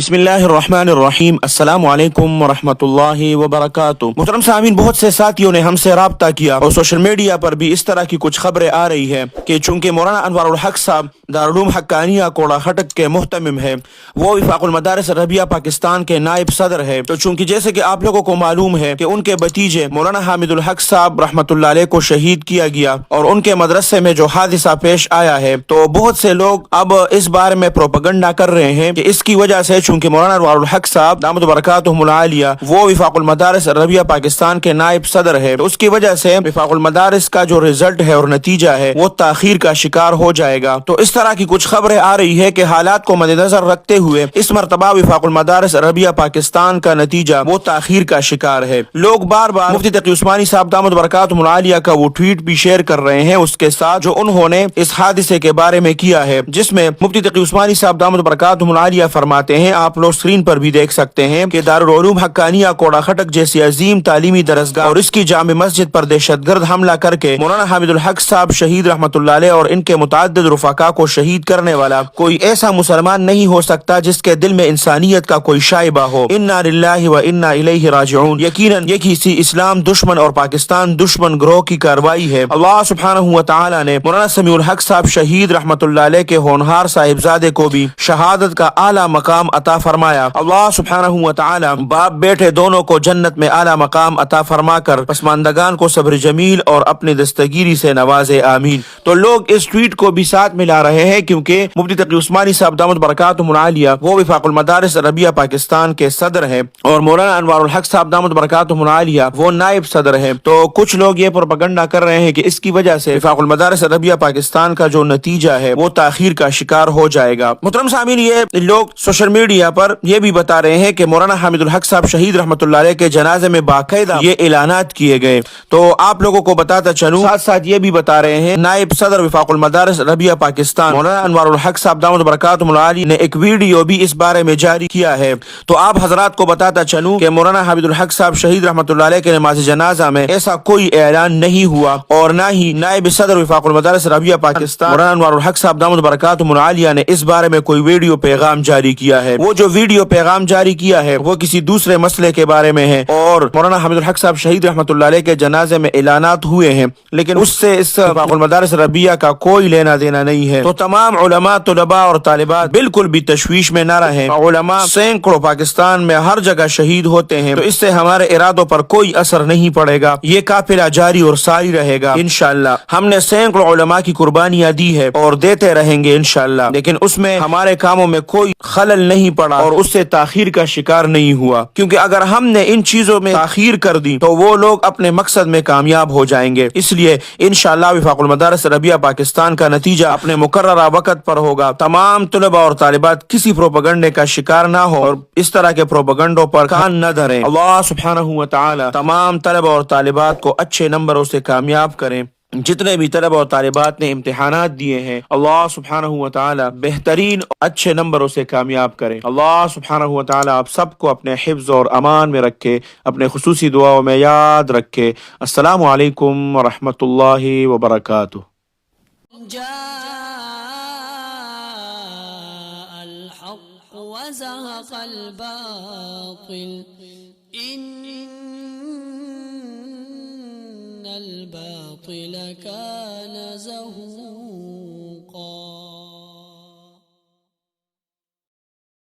بسم اللہ الرحمن الرحیم، السلام علیکم ورحمۃ اللہ وبرکاتہ۔ محترم سامعین، بہت سے ساتھیوں نے ہم سے رابطہ کیا اور سوشل میڈیا پر بھی اس طرح کی کچھ خبریں آ رہی ہے کہ چونکہ مولانا انوار الحق صاحب دارالعلوم حقانیہ کوڑا خٹک کے محتمم ہے، وہ وفاق المدارس عربیہ پاکستان کے نائب صدر ہے، تو چونکہ جیسے کہ آپ لوگوں کو معلوم ہے کہ ان کے بھتیجے مولانا حامد الحق صاحب رحمۃ اللہ علیہ کو شہید کیا گیا اور ان کے مدرسے میں جو حادثہ پیش آیا ہے، تو بہت سے لوگ اب اس بارے میں پروپیگنڈا کر رہے ہیں کہ اس کی وجہ سے چونکہ مولانا انوار الحق صاحب دامت برکاتہم العالیہ وہ وفاق المدارس عربیہ پاکستان کے نائب صدر ہے، تو اس کی وجہ سے وفاق المدارس کا جو رزلٹ ہے اور نتیجہ ہے وہ تاخیر کا شکار ہو جائے گا۔ تو اس طرح کی کچھ خبریں آ رہی ہے کہ حالات کو مد نظر رکھتے ہوئے اس مرتبہ وفاق المدارس عربیہ پاکستان کا نتیجہ وہ تاخیر کا شکار ہے۔ لوگ بار بار مفتی تقی عثمانی صاحب دامت برکاتہم العالیہ کا وہ ٹویٹ بھی شیئر کر رہے ہیں اس کے ساتھ جو انہوں نے اس حادثے کے بارے میں کیا ہے، جس میں مفتی تقی عثمانی صاحب دامت برکاتہم العالیہ فرماتے ہیں، آپ لوگ اسکرین پر بھی دیکھ سکتے ہیں کہ دارالعلوم حقانیہ کوڑا خٹک جیسی عظیم تعلیمی درسگاہ اور اس کی جامع مسجد پر دہشت گرد حملہ کر کے مولانا حامد الحق صاحب شہید رحمۃ اللہ علیہ اور ان کے متعدد رفقا کو شہید کرنے والا کوئی ایسا مسلمان نہیں ہو سکتا جس کے دل میں انسانیت کا کوئی شائبہ ہو۔ انا للہ و انا الیہ راجعون۔ یقیناً یہ کسی اسلام دشمن اور پاکستان دشمن گروہ کی کارروائی ہے۔ اللہ سبحانہ و تعالی نے مولانا سمیع الحق صاحب شہید رحمۃ اللہ علیہ کے ہونہار صاحبزادے کو بھی شہادت کا اعلیٰ مقام عطا فرمایا۔ اللہ سبحانہ و تعالی باپ بیٹے دونوں کو جنت میں اعلیٰ مقام عطا فرما کر پسماندگان کو صبر جمیل اور اپنی دستگیری سے نوازے، آمین۔ تو لوگ اس ٹویٹ کو بھی ساتھ ملا رہے ہیں کیونکہ مفتی تقی عثمانی صاحب دامت برکاتہم العالیہ وہ وفاق المدارس عربیہ پاکستان کے صدر ہیں اور مولانا انوار الحق صاحب دامت برکاتہم العالیہ وہ نائب صدر ہیں، تو کچھ لوگ یہ پروپیگنڈا کر رہے ہیں کہ اس کی وجہ سے وفاق المدارس عربیہ پاکستان کا جو نتیجہ ہے وہ تاخیر کا شکار ہو جائے گا۔ محترم سامعین، یہ لوگ سوشل میڈیا پر یہ بھی بتا رہے ہیں کہ مولانا حامد الحق صاحب شہید رحمۃ اللہ علیہ کے جنازے میں باقاعدہ یہ اعلانات کیے گئے، تو آپ لوگوں کو بتاتا چلوں، ساتھ ساتھ یہ بھی بتا رہے ہیں نائب صدر وفاق المدارس عربیہ پاکستان مولانا انوار الحق صاحب دامت برکاتہم العالیہ نے ایک ویڈیو بھی اس بارے میں جاری کیا ہے۔ تو آپ حضرات کو بتاتا چلوں کہ مولانا حامد الحق صاحب شہید رحمۃ اللہ علیہ کے نماز جنازہ میں ایسا کوئی اعلان نہیں ہوا اور نہ ہی نائب صدر وفاق المدارس عربیہ پاکستان مولانا انوار الحق صاحب دامت برکاتہم العالیہ نے اس بارے میں کوئی ویڈیو پیغام جاری کیا ہے۔ وہ جو ویڈیو پیغام جاری کیا ہے وہ کسی دوسرے مسئلے کے بارے میں ہے اور مولانا حامد الحق صاحب شہید رحمۃ اللہ علیہ کے جنازے میں اعلانات ہوئے ہیں، لیکن اس سے اس وفاق المدارس عربیہ کا کوئی لینا دینا نہیں ہے۔ تو تمام علماء، طلباء اور طالبات بالکل بھی تشویش میں نہ رہیں۔ علماء سینکڑوں پاکستان میں ہر جگہ شہید ہوتے ہیں، تو اس سے ہمارے ارادوں پر کوئی اثر نہیں پڑے گا، یہ قافلہ جاری اور ساری رہے گا انشاءاللہ۔ ہم نے سینکڑوں علماء کی قربانیاں دی ہے اور دیتے رہیں گے انشاءاللہ، لیکن اس میں ہمارے کاموں میں کوئی خلل نہیں پڑا اور اس سے تاخیر کا شکار نہیں ہوا، کیونکہ اگر ہم نے ان چیزوں میں تاخیر کر دی تو وہ لوگ اپنے مقصد میں کامیاب ہو جائیں گے۔ اس لیے انشاءاللہ وفاق المدارس عربیہ پاکستان کا نتیجہ اپنے مقررہ وقت پر ہوگا۔ تمام طلباء اور طالبات کسی پروپیگنڈے کا شکار نہ ہو اور اس طرح کے پروپیگنڈوں پر کان نہ دھریں۔ اللہ سبحانہ و تعالی تمام طلباء اور طالبات کو اچھے نمبروں سے کامیاب کریں۔ جتنے بھی طلباء اور طالبات نے امتحانات دیے ہیں، اللہ سبحانہ و تعالی بہترین اچھے نمبروں سے کامیاب کریں۔ اللہ سبحانہ و تعالی آپ سب کو اپنے حفظ اور امان میں رکھے، اپنے خصوصی دعاؤں میں یاد رکھے۔ السلام علیکم ورحمۃ اللہ وبرکاتہ۔ الحق وزهق الباطل الباطل كان زهوقا